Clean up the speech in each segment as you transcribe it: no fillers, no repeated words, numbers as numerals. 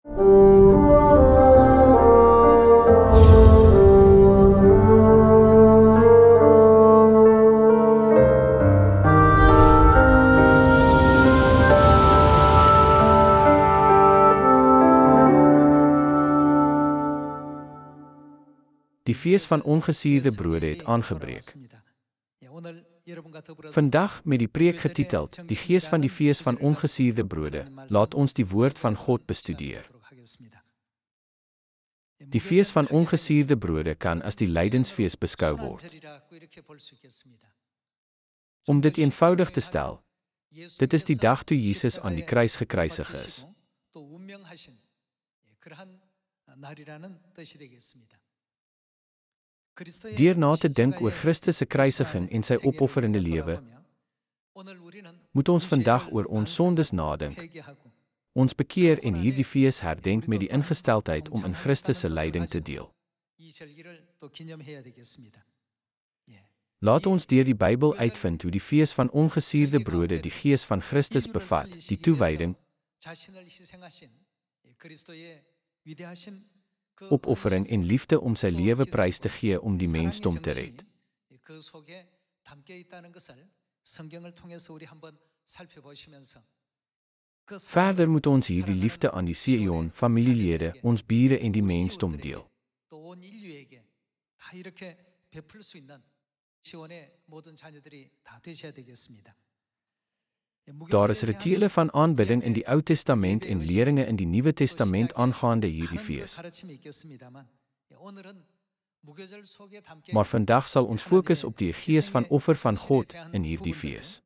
Die fees van ongesierde brode het aangebreek. Vandag met die preek getiteld, Die Gees van die Fees van Ongesierde Brode, laat ons die woord van God bestudeer. Die fees van ongesierde brode kan as die lydensfees beskou word. Om dit eenvoudig te stel, dit is die dag toe Jesus aan die kruis gekruisig is. Deur na te dink oor Christus se kruisiging en sy opofferende lewe, moet ons vandag oor ons sondes nadink, ons bekeer en hierdie fees herdenk met die ingesteldheid om in Christus se lyding te deel. Laat ons deur die Bybel uitvind hoe die fees van ongesierde brode die Gees van Christus bevat, die toewyding, opoffering en liefde om sy lewe prys te gee om die mensdom te red. Verder moet ons hierdie liefde aan die Sion, familielede, ons bure en die mensdom deel. Daar is rituele van aanbidding in die Ou Testament en leringe in die Nuwe Testament aangaande hierdie fees. Maar vandag sal ons fokus op die gees van offer van God in hierdie fees.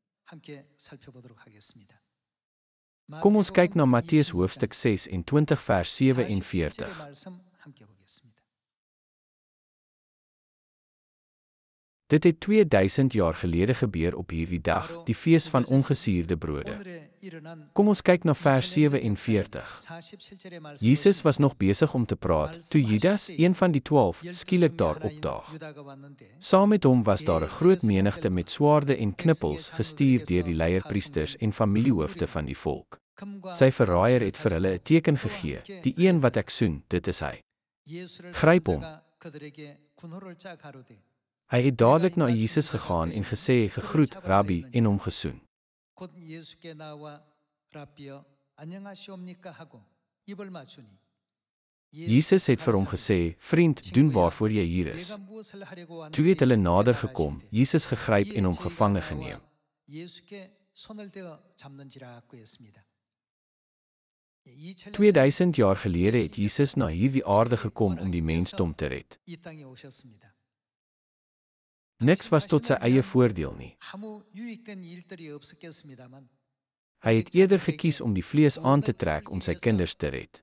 Kom ons kyk na Matteus hoofstuk 26 vers 47. Dit het 2000 jaar gelede gebeur op hierdie dag, die fees van ongesierde brode. Kom ons kyk na vers 47. Jesus was nog besig om te praat, toe Judas, een van die 12, skielik daar opdaag. Saam met hom was daar 'n groot menigte met swaarde en knippels, gestuur deur die leierpriesters en familiehoofde van die volk. Sy verraaier het vir hulle 'n teken gegee, die een wat ek soen, dit is hy. Gryp hom. Hy het dadelik na Jesus gegaan en gesê, gegroet, Rabbi, en hom gesoen. Jesus het vir hom gesê, vriend, doen waarvoor jy hier is. Toe het hulle nader gekom, Jesus gegryp en hom gevange geneem. 2000 jaar gelede het Jesus na hierdie aarde gekom om die mensdom te red. Niks was tot sy eie voordeel nie. Hy het eerder gekies om die vlees aan te trek om sy kinders te red.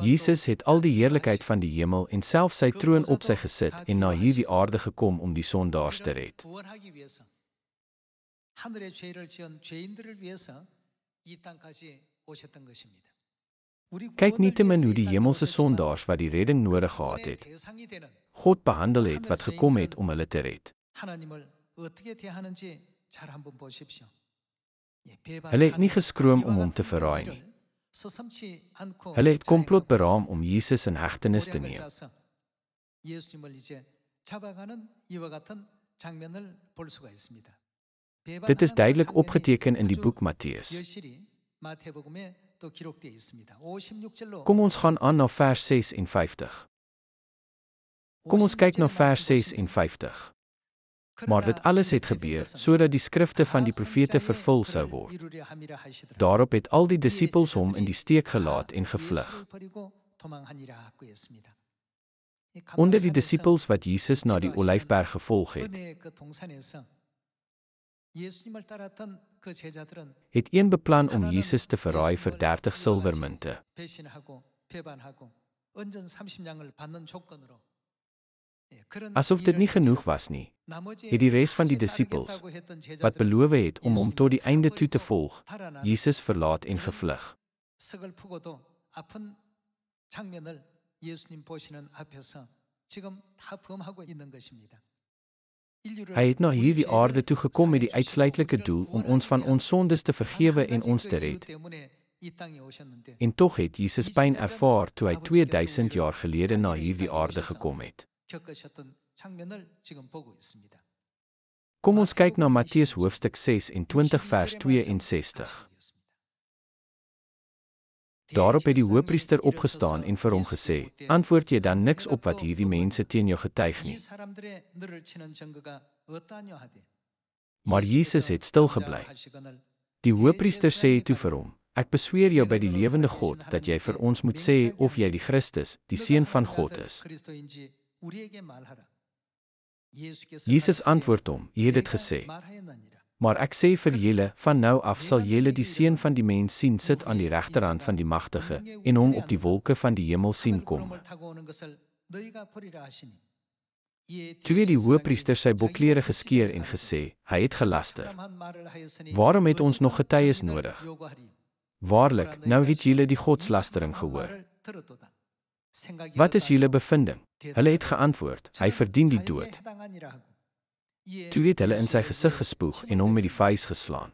Jesus het al die heerlikheid van die hemel en self sy troon op sy gesit en na hierdie aarde gekom om die sondaars te red. Kyk nietemin hoe die hemelse sondaars wat die redding nodig gehad het, God behandel het wat gekom het om hulle te red. Hulle het nie geskroom om hom te verraai nie. Hulle het komplot beraam om Jesus in hegtenis te neem. Dit is duidelik opgeteken in die boek Matteus. Kom ons gaan aan na vers 56. Kom ons kyk na vers 56. Maar dit alles het gebeur, sodat die skrifte van die profete vervul sou word. Daarop het al die disippels hom in die steek gelaat en gevlug. Onder die disippels wat Jesus na die Olyfberg gevolg het een beplan om Jesus te verraai vir 30 silwermunte. Asof dit nie genoeg was nie, het die res van die disippels, wat beloof het om hom tot die einde toe te volg, Jesus verlaat en gevlug. Hy het na hierdie aarde toe gekom met die uitsluitlike doel om ons van ons sondes te vergewe en ons te red. En tog het Jesus pyn ervaar toe hy 2000 jaar gelede na hierdie aarde gekom het. Kom ons kyk na Matteus hoofstuk 26 vers 62. Daarop het die hoëpriester opgestaan en vir hom gesê, antwoord jy dan niks op wat hierdie mense teen jou getuig nie? Maar Jesus het stil gebly. Die hoëpriester sê toe vir hom, ek besweer jou by die lewende God, dat jy vir ons moet sê of jy die Christus, die Seun van God is. Jesus antwoord hom, jy het dit gesê. Maar ek sê vir julle, van nou af sal julle die Seun van die mens sien sit aan die regterhand van die Magtige, en hom op die wolke van die hemel sien kom. Toe het die hoëpriester sy bokklere geskeur en gesê, hy het gelaster. Waarom het ons nog getuies nodig? Waarlik, nou het julle die godslastering gehoor. Wat is julle bevinding? Hulle het geantwoord, hy verdien die dood. Toe het hulle in sy gesig gespoeg en hom met die vuis geslaan.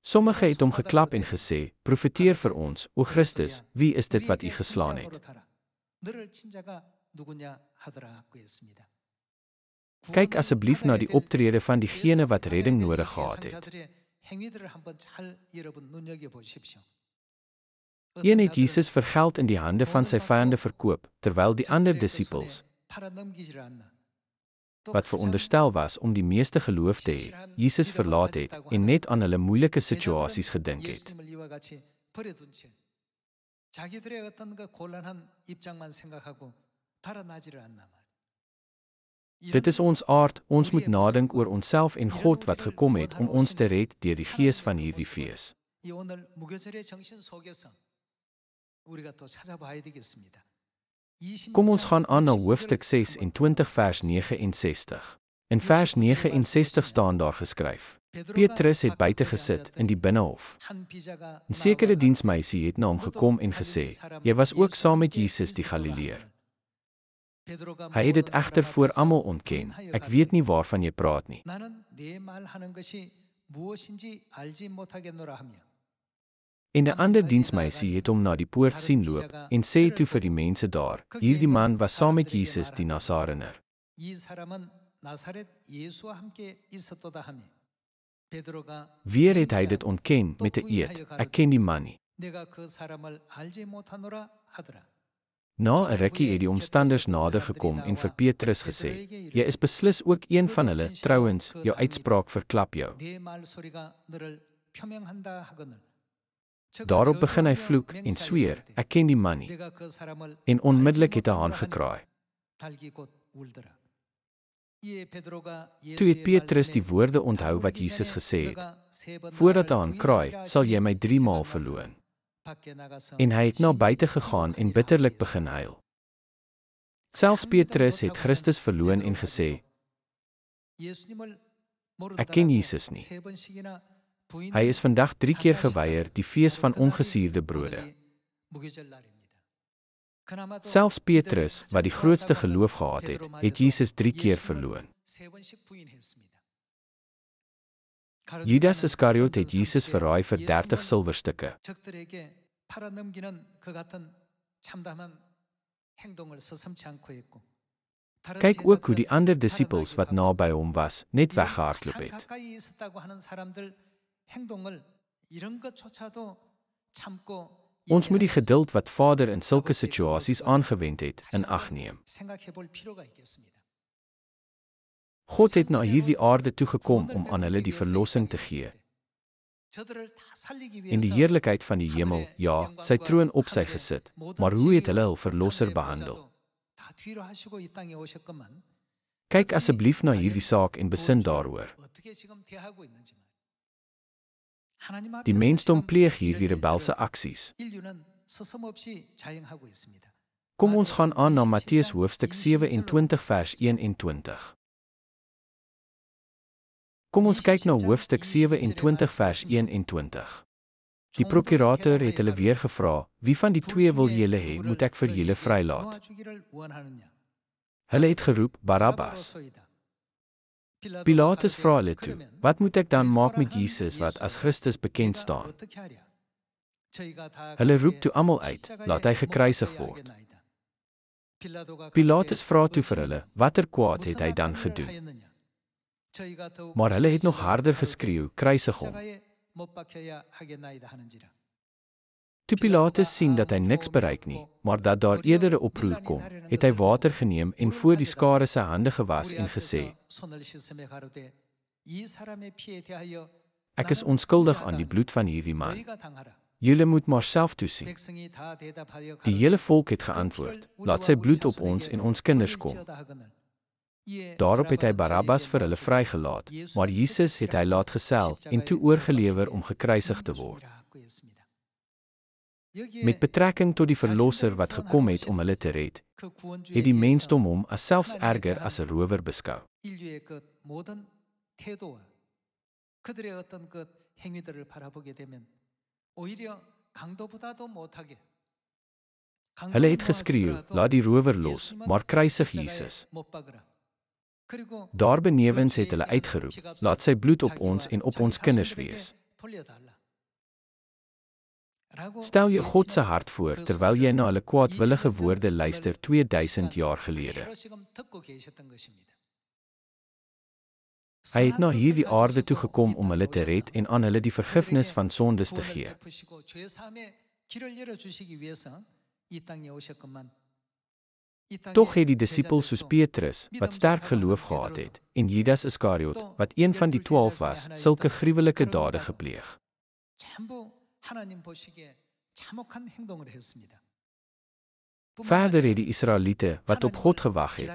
Sommige het hom geklap en gesê, profeteer vir ons, o Christus, wie is dit wat u geslaan het? Kyk asseblief na die optrede van diegene wat redding nodig gehad het. Een het Jesus vir geld in die hande van sy vyande verkoop, terwyl die ander disippels, wat veronderstel was om die meeste geloof te hê, Jesus verlaat het en net aan hulle moeilike situasies gedink het. Dit is ons aard, ons moet nadink oor onsself en God wat gekom het om ons te red deur die gees van hierdie fees. Kom ons gaan aan na hoofstuk 26 vers 69. In vers 69 staan daar geskryf, Petrus het buite gesit in die binnehof. 'n sekere diensmeisie het na hom gekom en gesê, jy was ook saam met Jesus die Galileër. Hy het dit egter voor almal ontken, ek weet nie waarvan jy praat nie. En 'n ander diensmeisie het hom na die poort sien loop en sê toe vir die mense daar, hierdie man was saam met Jesus die Nasarener. Weer het hy dit ontken met 'n eed, ek ken die man nie. Na 'n rukkie het die omstanders nader gekom en vir Petrus gesê, jy is beslis ook een van hulle, trouwens, jou uitspraak verklap jou. Daarop begin hy vloek en sweer, ek ken die man nie. En onmiddellik het 'n haan gekraai. Toe het Petrus die woorde onthou wat Jesus gesê het, voordat 'n haan kraai, sal jy my 3 maal verloon. En hy het na buite gegaan en bitterlik begin huil. Selfs Petrus het Christus verloon en gesê, ek ken Jesus nie. Hy is vandag 3 keer geweier die fees van ongesierde brode. Selfs Petrus, wat die grootste geloof gehad het, het Jesus 3 keer verloon. Judas Iskariot het Jesus verraai vir 30 silwerstukke. Kyk ook hoe die ander disippels wat naby hom was, net weggehardloop het. Ons moet die geduld wat Vader in sulke situasies aangewend het, in ag neem. God het na hierdie aarde toegekom om aan hulle die verlossing te gee. En die heerlikheid van die hemel, ja, sy troon op sy gesit, maar hoe het hulle hul verlosser behandel? Kyk asseblief na hierdie saak en besin daaroor. Die mensdom pleeg hierdie rebelse aksies. Kom ons gaan aan na Matteus hoofstuk 27 vers 21. Kom ons kyk na hoofstuk 27 vers 21. Die prokurator het hulle weer gevra, wie van die 2 wil julle hê, moet ek vir julle vrylaat? Hulle het geroep, Barabbas. Pilatus vra hulle toe, wat moet ek dan maak met Jesus wat as Christus bekend staan? Hulle roep toe almal uit, laat hy gekruisig word. Pilatus vra toe vir hulle, watter kwaad het hy dan gedoen? Maar hulle het nog harder geskreeu, kruisig hom. Toe Pilatus sien dat hy niks bereik nie, maar dat daar eerder 'n oproer kom, het hy water geneem en voor die skare sy hande gewas en gesê, ek is onskuldig aan die bloed van hierdie man. Julle moet maar self toesien. Die hele volk het geantwoord, laat sy bloed op ons en ons kinders kom. Daarop het hy Barabbas vir hulle vrygelaat, maar Jesus het hy laat gesel en toe oorgelewer om gekruisig te word. Met betrekking tot die verlosser wat gekom het om hulle te red, het die mensdom hom as selfs erger as 'n rower beskou. Hulle het geskreeu, laat die rower los, maar kruisig Jesus. Daarbenewens het hulle uitgeroep, laat sy bloed op ons en op ons kinders wees. Stel jy God se hart voor, terwyl jy na hulle kwaadwillige woorde luister 2000 jaar gelede. Hy het na hierdie aarde toe gekom om hulle te red en aan hulle die vergifnis van sondes te gee. Tog het die disippels soos Petrus, wat sterk geloof gehad het, en Judas Iskariot, wat een van die 12 was, sulke gruwelike dade gepleeg. Verder het die Israeliete, wat op God gewag het,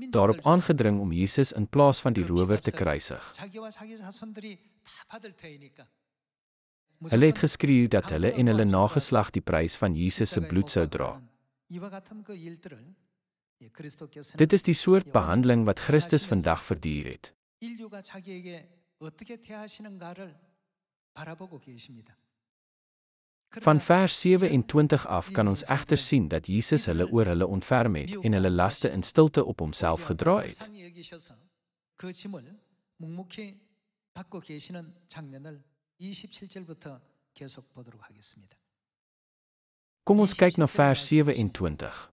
daarop aangedring om Jesus in plaas van die rower te kruisig. Hulle het geskreeu dat hulle en hulle nageslag die prys van Jesus se bloed sou dra. Dit is die soort behandeling wat Christus vandag verduur het. Van vers 27 af kan ons egter sien dat Jesus hulle oor hulle ontferm het en hulle laste in stilte op homself gedra het. Kom ons kyk na vers 27.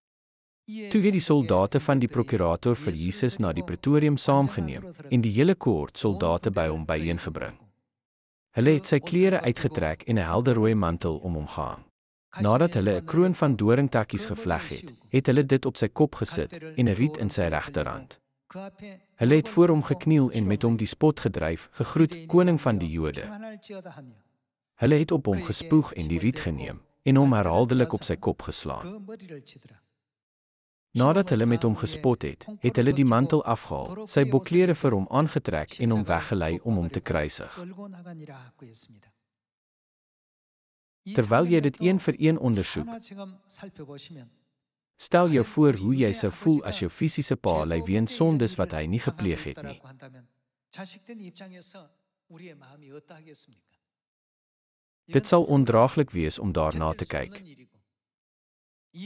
Toe het die soldate van die prokurator vir Jesus na die pretorium saamgeneem en die hele kohort soldate by hom byeengebring. Hulle het sy klere uitgetrek en 'n helderrooi mantel om hom gehang. Nadat hulle 'n kroon van doringtakkies gevleg het, het hulle dit op sy kop gesit en 'n riet in sy regterhand. Hulle het voor hom gekniel en met hom die spot gedryf, gegroet, koning van die Jode. Hulle het op hom gespoeg en die riet geneem en hom herhaaldelik op sy kop geslaan. Nadat hulle met hom gespot het, het hulle die mantel afgehaal, sy bokklere vir hom aangetrek en hom weggelei om hom te kruisig. Terwyl jy dit een vir een ondersoek, stel jou voor hoe jy sou voel as jou fisiese pa ly weens sondes wat hy nie gepleeg het nie. Dit sal ondraaglik wees om daarna te kyk.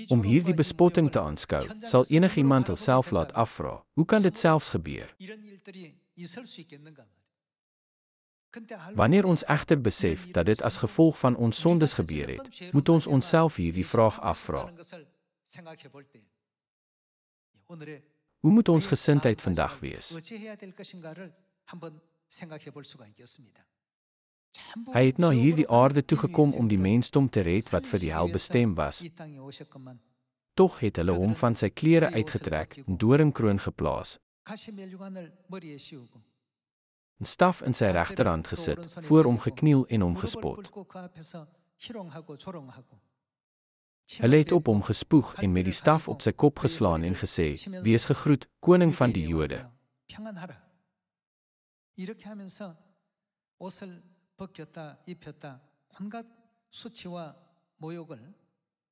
Om hierdie bespotting te aanskou, sal enigiemand homself laat afvra, hoe kan dit selfs gebeur? Wanneer ons egter besef dat dit as gevolg van ons sondes gebeur het, moet ons onsself hierdie vraag afvra. Hoe moet ons gesindheid vandag wees? Hy het na hierdie aarde toegekom om die mensdom te red wat vir die hel bestem was. Tog het hulle hom van sy klere uitgetrek, 'n doringkroon geplaas, 'n staf in sy regterhand gesit, voor hom gekniel en hom gespot. Hulle het op hom gespoeg en met die staf op sy kop geslaan en gesê, wees gegroet, koning van die Jode.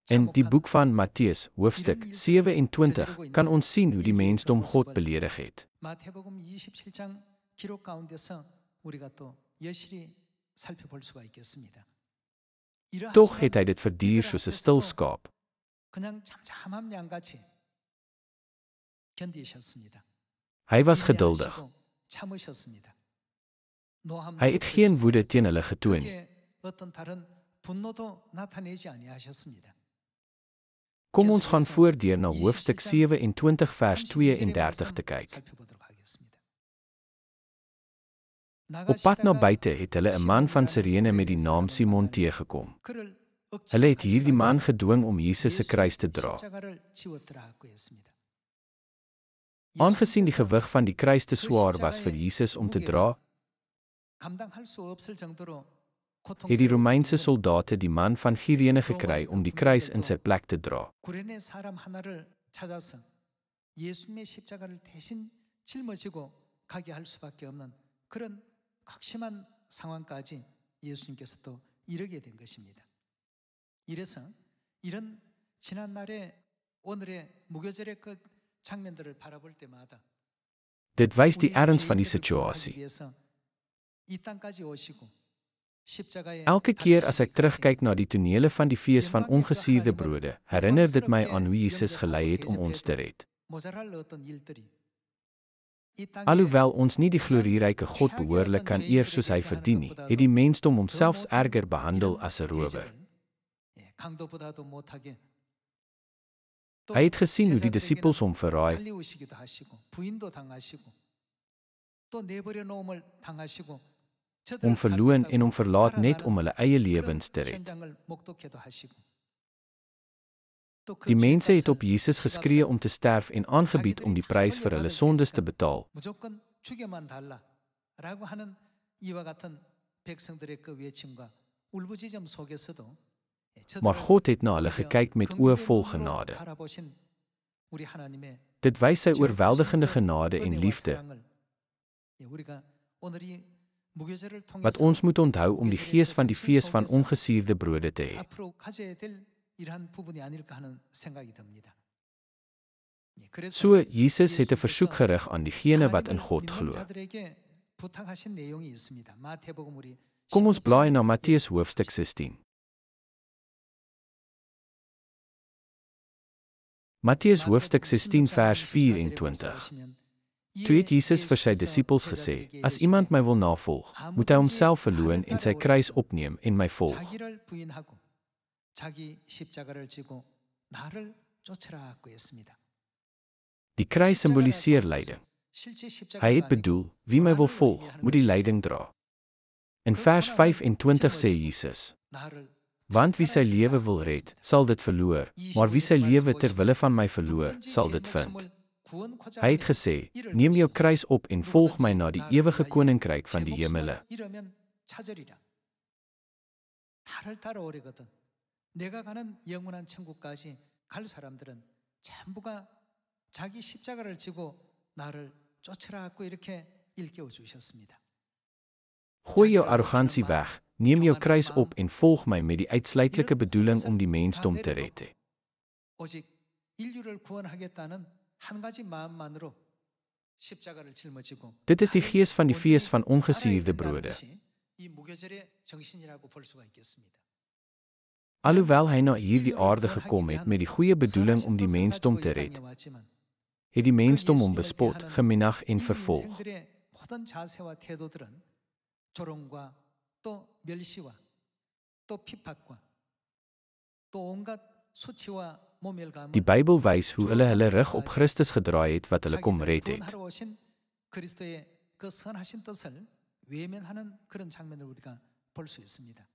In die boek van Matteus, hoofstuk 27, kan ons sien hoe die mensdom God beledig het. Tog het hy dit verduur soos 'n stil skaap. Hy was geduldig. Hy het geen woede teen hulle getoon nie. Kom ons gaan voordeur na hoofstuk 27 vers 32 te kyk. Op pad na buite het hulle 'n man van Sirene met die naam Simon teëgekom. Hulle het hierdie man gedwing om Jesus se kruis te dra. Aangesien die gewig van die kruis te swaar was vir Jesus om te dra, het die Romeinse soldate die man van Kyrene gekry om die kruis in sy plek te dra. 이래서 이런 지난날의 오늘의 무교절의 그 장면들을 바라볼 때마다 Dit wys die erns van die situasie. 이 땅까지 오시고 십자가에 Elke keer as ek terugkyk na die tonele van die fees van ongesuurde brode, herinner dit my aan hoe Jesus gelei het om ons te red. 모자랄 어떤 일들이 Alhoewel ons nie die glorieryke God behoorlik kan eer soos hy verdien nie, het die mensdom hom selfs erger behandel as 'n rower. 강도보다도 못하게 Hy het gesien hoe die disippels hom verraai, 달리우시기도 하시고 부인도 당하시고 또 내버려 놓음을 당하시고 hom verloon en hom verlaat net om hulle eie lewens te red. 현장을 목독해도 하시고 Die mense het op Jesus geskree om te sterf en aangebied om die prys vir hulle sondes te betaal. 무조건 죽여만 달라라고 하는 이와 같은 백성들의 그 외침과 울부짖음 속에서도 Maar God het na hulle gekyk met oë vol genade. Dit wys sy oorweldigende genade en liefde, wat ons moet onthou om die gees van die fees van ongesuurde brode te hê. So, Jesus het 'n versoek gerig aan diegene wat in God glo. Kom ons blaai na Matteus hoofstuk 16. Matteus hoofstuk 16 vers 24. Toe het Jesus vir sy disippels gesê, as iemand my wil navolg, moet hy homself verloon en sy kruis opneem en my volg. 자기를 부인하고 자기 십자가를 지고 나를 쫓으라고 했습니다. Die kruis simboliseer lyding. 실제 십자가가 Hy het bedoel, wie my wil volg, moet die lyding dra. In vers 25 sê Jesus, 나를 want wie sy lewe wil red, sal dit verloor, maar wie sy lewe ter wille van my verloor, sal dit vind. Hy het gesê, neem jou kruis op en volg my na die ewige koninkryk van die hemele. 이러면 차절이라. 나를 따라오려거든. 내가 가는 영원한 천국까지 갈 사람들은 전부가 자기 십자가를 지고 나를 쫓으라고 이렇게 일깨워 주셨습니다. Gooi jou arrogansie weg, neem jou kruis op en volg my met die uitsluitlike bedoeling om die mensdom te red. 오직 인류를 구원하겠다는 한 가지 마음만으로 십자가를 짊어지고 Dit is die gees van die fees van ongesuurde brode. 이 무교절의 정신이라고 볼 수가 있겠습니다. Alhoewel hy na hierdie aarde gekom het met die goeie bedoeling om die mensdom te red, het die mensdom hom bespot, geminag en vervolg. 모든 자세와 태도들은 조롱과 또 멸시와 또 핍박과 또 온갖 수치와 모멸감을 Die Bybel wys hoe hulle hulle rug op Christus gedraai het wat hulle kom red het. 구원하러 오신 그리스도의 그 선하신 뜻을 외면하는 그런 장면을 우리가 볼 수 있습니다.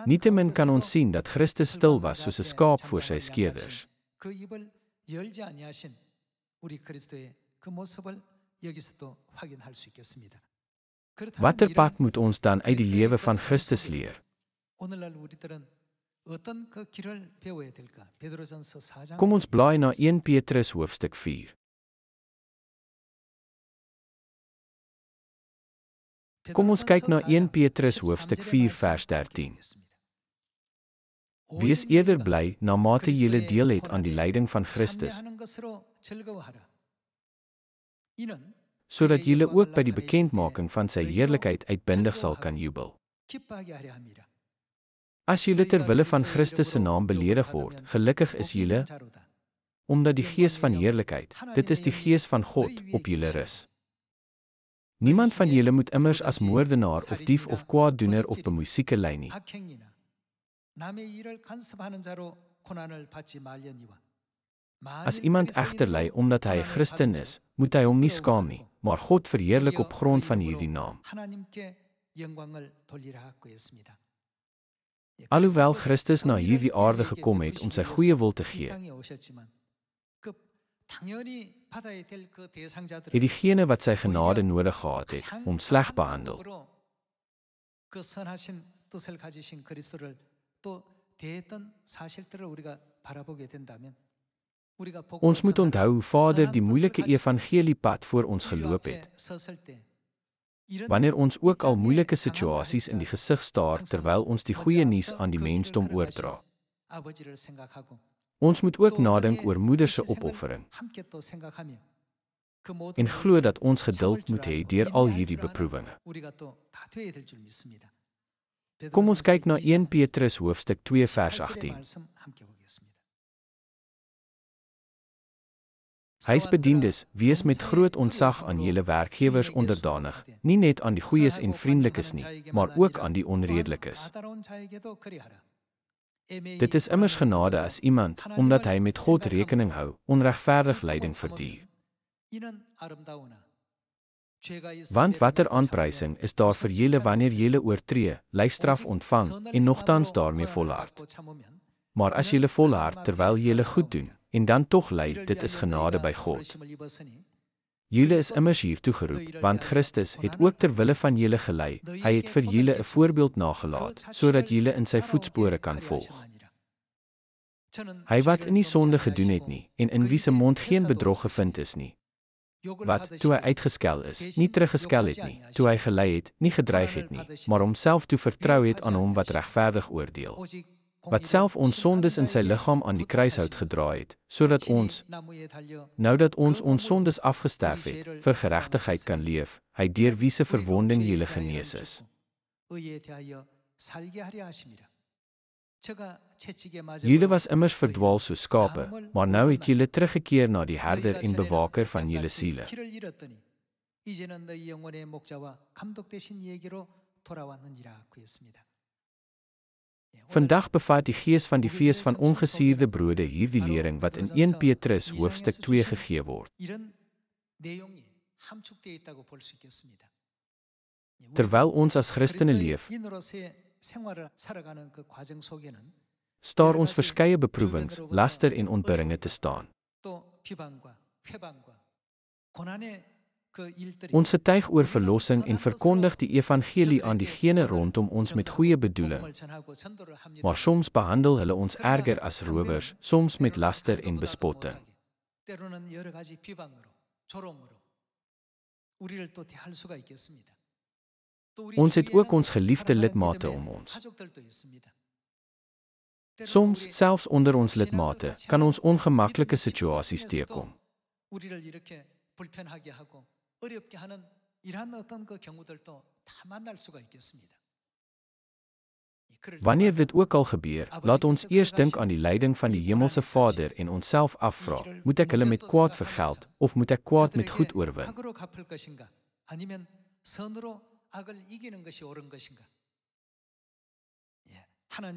Nietemin kan ons sien dat Christus stil was soos 'n skaap voor sy skeerders. 그 입을 열지 아니하신 우리 그리스도의 그 모습을 여기서도 확인할 수 있겠습니다. Watter pad moet ons dan uit die lewe van Christus leer? 오늘날 우리들은 어떤 그 길을 배워야 될까? 베드로전서 4장 Kom ons blaai na 1 Petrus hoofstuk 4. Kom ons kyk na 1 Petrus hoofstuk 4 vers 13. Wees eerder bly na mate julle deel het aan die lyding van Christus, sodat julle ook by die bekendmaking van sy heerlikheid uitbundig sal kan jubel. As julle ter wille van Christus se naam beledig word, gelukkig is julle, omdat die Gees van heerlikheid, dit is die Gees van God, op julle rus. Niemand van julle moet immers as moordenaar of dief of kwaaddoener of bemoeisieke lei nie. As iemand egter ly omdat hy 'n Christen is, moet hy hom nie skaam nie, maar God verheerlik op grond van hierdie naam. Alhoewel Christus na hierdie aarde gekom het om sy goeie wil te gee, het diegene wat sy genade nodig gehad het, hom sleg behandel. Ons moet onthou hoe Vader die moeilike evangeliepad voor ons geloop het. Wanneer ons ook al moeilike situasies in die gesig staar terwyl ons die goeie nuus aan die mensdom oordra. Ons moet ook nadink oor moeder se opoffering en glo dat ons geduld moet hê deur al hierdie beproewinge. Kom ons kyk na 1 Petrus hoofstuk 2 vers 18. Huisbediendes, wees met groot ontzag aan julle werkgewers onderdanig, nie net aan die goeies en vriendelikes nie, maar ook aan die onredelikes. Dit is immers genade as iemand, omdat hy met God rekening hou, onregverdig lyding verduur. Want watter aanprysing is daar vir julle wanneer julle oortree, lijfstraf ontvang, en nogtans daarmee volhard. Maar as julle volhard terwyl julle goed doen, en dan tog ly, dit is genade by God. Julle is immers hiertoe geroep, want Christus het ook ter wille van julle gelei, hy het vir julle 'n voorbeeld nagelaat, sodat julle in sy voetspore kan volg. Hy wat nie sonde gedoen het nie, en in wie se mond geen bedrog gevind is nie. Wat, toe hy uitgeskel is, nie teruggeskel het nie, toe hy gelei het, nie gedreig het nie, maar homself toe vertrou het aan hom wat regverdig oordeel. Wat self ons sondes in sy liggaam aan die kruishout gedra het, sodat ons, nou dat ons sondes afgesterf het, vir geregtigheid kan leef, hy deur wie se verwonding julle genees is. Julle was immers verdwaal soos skape, maar nou het julle teruggekeer na die herder en bewaker van julle siele. Vandag bevat die Gees van die Fees van Ongesuurde Brode hierdie lering wat in 1 Petrus hoofstuk 2 gegee word. Terwyl ons as Christene leef, staar ons verskeie beproewings, laster en ontberinge te staan. Ons getuig oor verlossing en verkondig die evangelie aan diegene rondom ons met goeie bedoeling, maar soms behandel hulle ons erger as rowers, soms met laster en bespotting. Ons het ook ons geliefde lidmate om ons. Soms, selfs onder ons lidmate, kan ons ongemaklike situasies teekom. Wanneer dit ook al gebeur, laat ons eers dink aan die leiding van die Hemelse Vader en onsself afvra, moet ek hulle met kwaad vergeld, of moet ek kwaad met goed oorwin?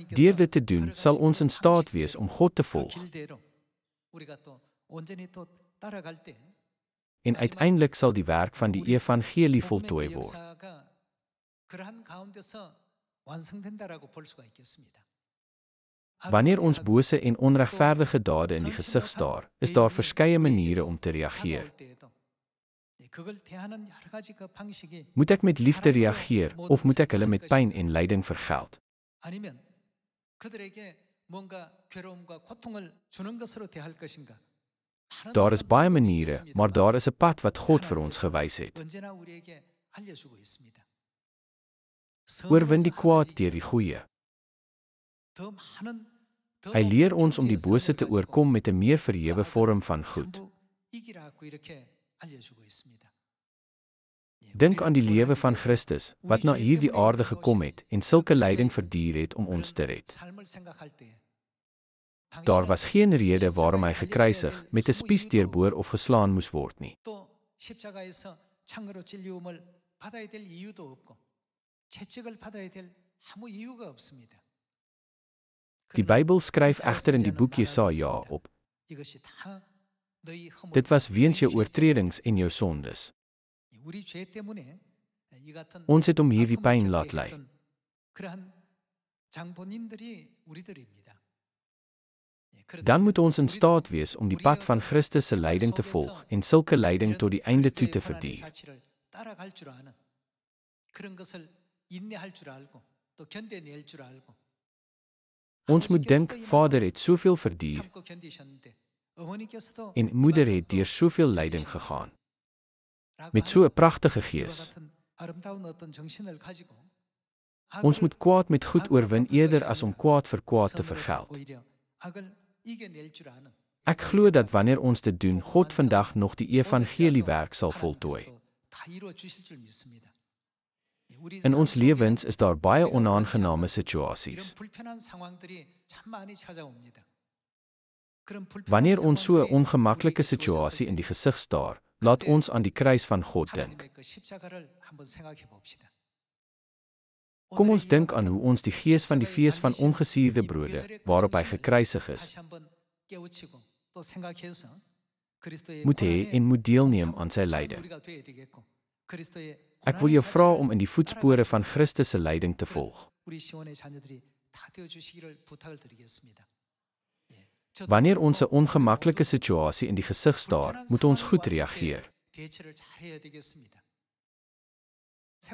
Deur dit te doen, sal ons in staat wees om God te volg. En uiteindelik sal die werk van die evangelie voltooi word. Wanneer ons bose en onregverdige dade in die gesig staar, is daar verskeie maniere om te reageer. Moet ek met liefde reageer, of moet ek hulle met pyn en lyding vergeld? Daar is baie maniere, maar daar is 'n pad wat God vir ons gewys het. Oorwin die kwaad deur die goeie. Hy leer ons om die bose te oorkom met 'n meer verhewe vorm van goed. Dink aan die lewe van Christus, wat na hierdie aarde gekom het en sulke lyding verduur het om ons te red. Daar was geen rede waarom hy gekruisig, met 'n spies deurboor of geslaan moes word nie. 또 십자가에서 창으로 찔림을 받아야 될 이유도 없고 채찍을 받아야 될 아무 이유가 없습니다. Die Bybel skryf egter in die boek Jesaja op. 이것이 다 너희 허물, Dit was weens jou oortredings en jou sondes. 우리 죄 때문에 이 같은 Ons het om hierdie 아픔을 pyn 겪게 laat ly. 했던 그러한 장본인들이 우리들입니다. Dan moet ons in staat wees om die pad van Christus se lyding te volg en sulke lyding tot die einde toe te verduur. 따라갈 줄 아는 그런 것을 인내할 줄 알고 또 견뎌낼 줄 알고 Ons moet dink, Vader het soveel verduur 참고 견디셨는데 어머니께서도 en moeder het deur soveel lyding gegaan. Met so 'n pragtige gees. 아름다운 어떤 정신을 가지고 Ons moet kwaad met goed oorwin eerder as om kwaad vir kwaad te vergeld. 오히려 악을 이겨낼 줄 아는 Ek glo dat wanneer ons dit doen, God vandag nog die evangeliewerk sal voltooi. 다 이루어 주실 줄 믿습니다. 우리 In ons 삶 속에 lewens is daar baie 우리가 onaangename 이런 situasies. 불편한 상황들이 참 많이 찾아옵니다. 그런 불편한 Wanneer ons so 'n 상황들이 ongemaklike 우리에게 situasie 주어졌을 in die 때 gesig staar, laat ons aan die kruis van God dink. 하나님의 그 십자가를 한번 생각해 봅시다. Kom ons dink aan hoe ons die gees van die fees van ongesuurde brode, waarop hy gekruisig is, 다시 한번 깨우치고 또 생각해서 그리스도의 moet hê en moet deelneem aan sy lyding. 우리가 되어야 되겠고 그리스도의 Ek wil jou vra om in die voetspore van Christus se lyding te volg. 우리 시온의 자녀들이 다 되어 주시기를 부탁을 드리겠습니다. 저도 Wanneer ons 'n ongemaklike situasie in die gesig staar, 불편한 moet ons 상황이 goed 왔을 때 reageer. 대처를 잘 해야 되겠습니다.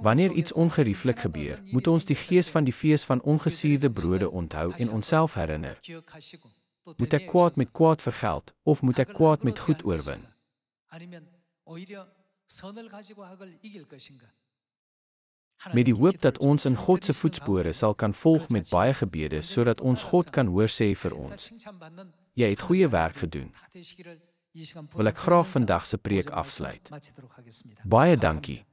Wanneer iets ongerieflik gebeur, moet ons die gees van die fees van ongesuurde brode onthou en onsself herinner. 기억하시고 또 Moet ek kwaad met kwaad vergeld of moet ek kwaad met goed oorwin? 아니면 오히려 선을 가지고 악을 이길 것인가? Met die hoop dat ons in God se voetspore sal kan volg met baie gebede sodat ons God kan hoor sê vir ons: Jy het goeie werk gedoen. Wil ek graag vandag se preek afsluit. Baie dankie.